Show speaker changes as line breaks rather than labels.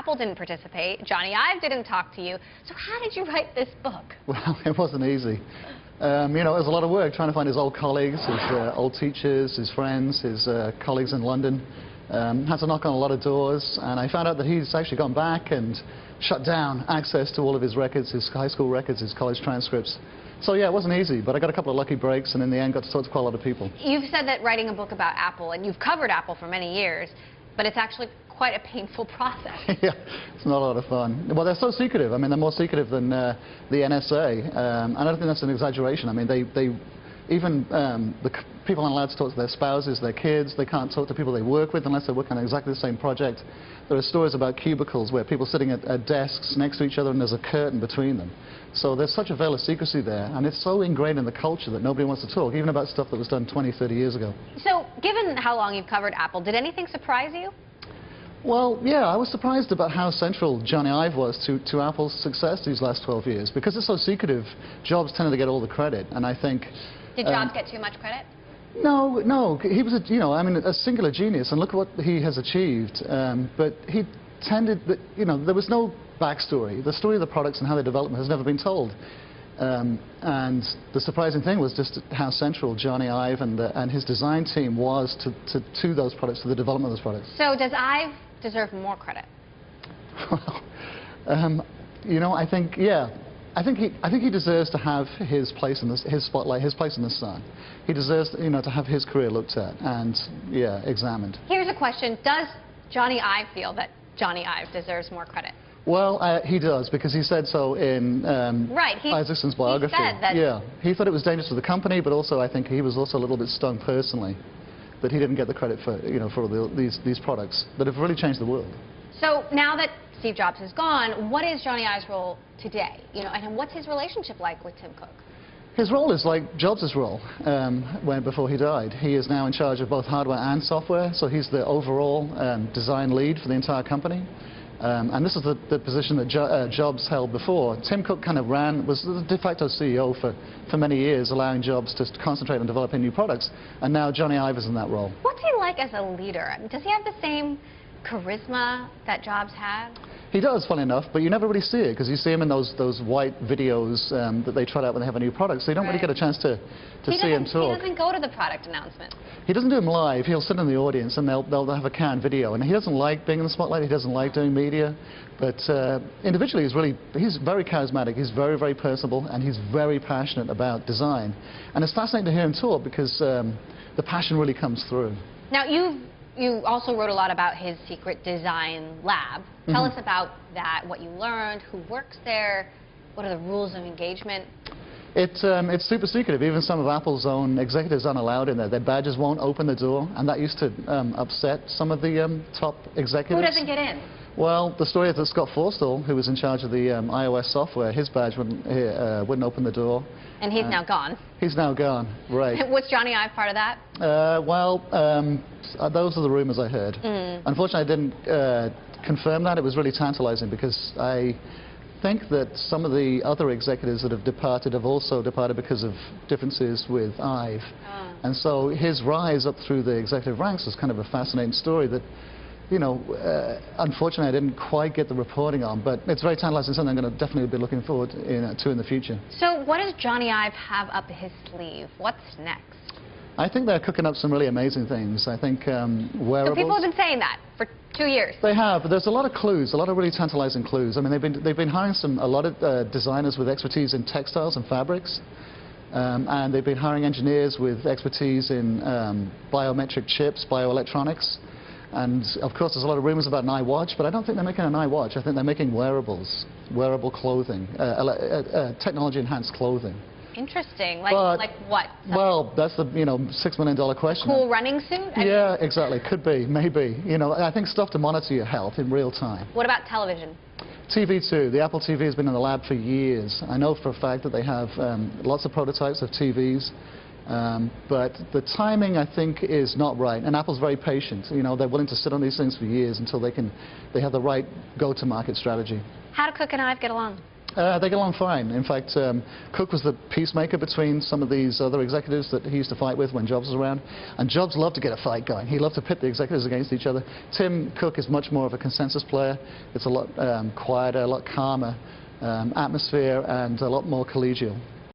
Apple didn't participate. Jony Ive didn't talk to you. So how did you write this book?
Well, it wasn't easy. You know, it was a lot of work trying to find his old colleagues, his old teachers, his friends, his colleagues in London. Had to knock on a lot of doors, and I found out that he's actually gone back and shut down access to all of his records, his high school records, his college transcripts. So yeah, it wasn't easy, but I got a couple of lucky breaks, and in the end got to talk to quite a lot of people.
You've said that writing a book about Apple, and you've covered Apple for many years, but it's actually quite a painful process.
Yeah, it's not a lot of fun. Well, they're so secretive. I mean, they're more secretive than the NSA, and I don't think that's an exaggeration. I mean, even the people aren't allowed to talk to their spouses, their kids. They can't talk to people they work with unless they're working on exactly the same project. There are stories about cubicles where people sitting at desks next to each other and there's a curtain between them. So there's such a veil of secrecy there, and it's so ingrained in the culture that nobody wants to talk, even about stuff that was done 20, 30 years ago.
So, given how long you've covered Apple, did anything surprise you?
Well, yeah, I was surprised about how central Jony Ive was to Apple's success these last 12 years. Because it's so secretive, Jobs tended to get all the credit, and I think...
Did Jobs get too much credit?
No, he was a singular genius, and look at what he has achieved. But he tended, there was no backstory. The story of the products and how they developed has never been told. And the surprising thing was just how central Jony Ive and his design team was to those products, to the development of those products.
So does Ive deserve more credit?
Well, I think, yeah. I think he deserves to have his place in his spotlight, his place in the sun. He deserves, to have his career looked at and, yeah, examined.
Here's a question: does Jony Ive feel that Jony Ive deserves more credit?
Well, he does, because he said so in Isaacson's biography.
He said that.
Yeah, he thought it was dangerous to the company, but also I think he was also a little bit stung personally that he didn't get the credit for, for these products that have really changed the world.
So now that Steve Jobs is gone, what is Jony Ive's role today? And what's his relationship like with Tim Cook?
His role is like Jobs' role before he died. He is now in charge of both hardware and software, so he's the overall design lead for the entire company. And this is the position that Jobs held before. Tim Cook kind of was the de facto CEO for many years, allowing Jobs to concentrate on developing new products. And now Jony Ive is in that role.
What's he like as a leader? I mean, does he have the same charisma that Jobs had?
He does, funny enough, but you never really see it, because you see him in those white videos that they trot out when they have a new product, so you don't really get a chance to see him talk.
He doesn't go to the product announcement.
He doesn't do them live. He'll sit in the audience and they'll have a canned video, and he doesn't like being in the spotlight, he doesn't like doing media, but individually he's very charismatic, he's very, very personable, and he's very passionate about design. And it's fascinating to hear him talk, because the passion really comes through.
Now, you also wrote a lot about his secret design lab. Tell us about that, what you learned, who works there, what are the rules of engagement?
It's super secretive. Even some of Apple's own executives aren't allowed in there. Their badges won't open the door, and that used to upset some of the top executives.
Who doesn't get in?
Well, the story is that Scott Forstall, who was in charge of the iOS software, his badge wouldn't open the door.
And he's now gone.
He's now gone, right.
Was Jony Ive part of that?
Those are the rumors I heard. Unfortunately, I didn't confirm that. It was really tantalizing, because I think that some of the other executives that have departed have also departed because of differences with Ive. And so his rise up through the executive ranks was kind of a fascinating story that, unfortunately, I didn't quite get the reporting on, but it's very tantalizing, something I'm going to definitely be looking forward to in the future.
So what does Jony Ive have up his sleeve? What's next? I
think they're cooking up some really amazing things. I think wearables...
So people have been saying that for 2 years.
They have, but there's a lot of clues, a lot of really tantalizing clues. I mean, they've been hiring a lot of designers with expertise in textiles and fabrics, and they've been hiring engineers with expertise in biometric chips, bioelectronics. And, of course, there's a lot of rumors about an iWatch, but I don't think they're making an iWatch. I think they're making wearables, wearable clothing, technology-enhanced clothing.
Interesting. Like what?
Well, that's the, $6 million question.
Cool running suit?
Yeah, exactly. Could be, maybe. I think stuff to monitor your health in real time.
What about television?
TV too. The Apple TV has been in the lab for years. I know for a fact that they have lots of prototypes of TVs. But the timing, I think, is not right. And Apple's very patient. They're willing to sit on these things for years until they have the right go-to-market strategy.
How do Cook and Ive get along?
They get along fine. In fact, Cook was the peacemaker between some of these other executives that he used to fight with when Jobs was around. And Jobs loved to get a fight going. He loved to pit the executives against each other. Tim Cook is much more of a consensus player. It's a lot quieter, a lot calmer atmosphere, and a lot more collegial.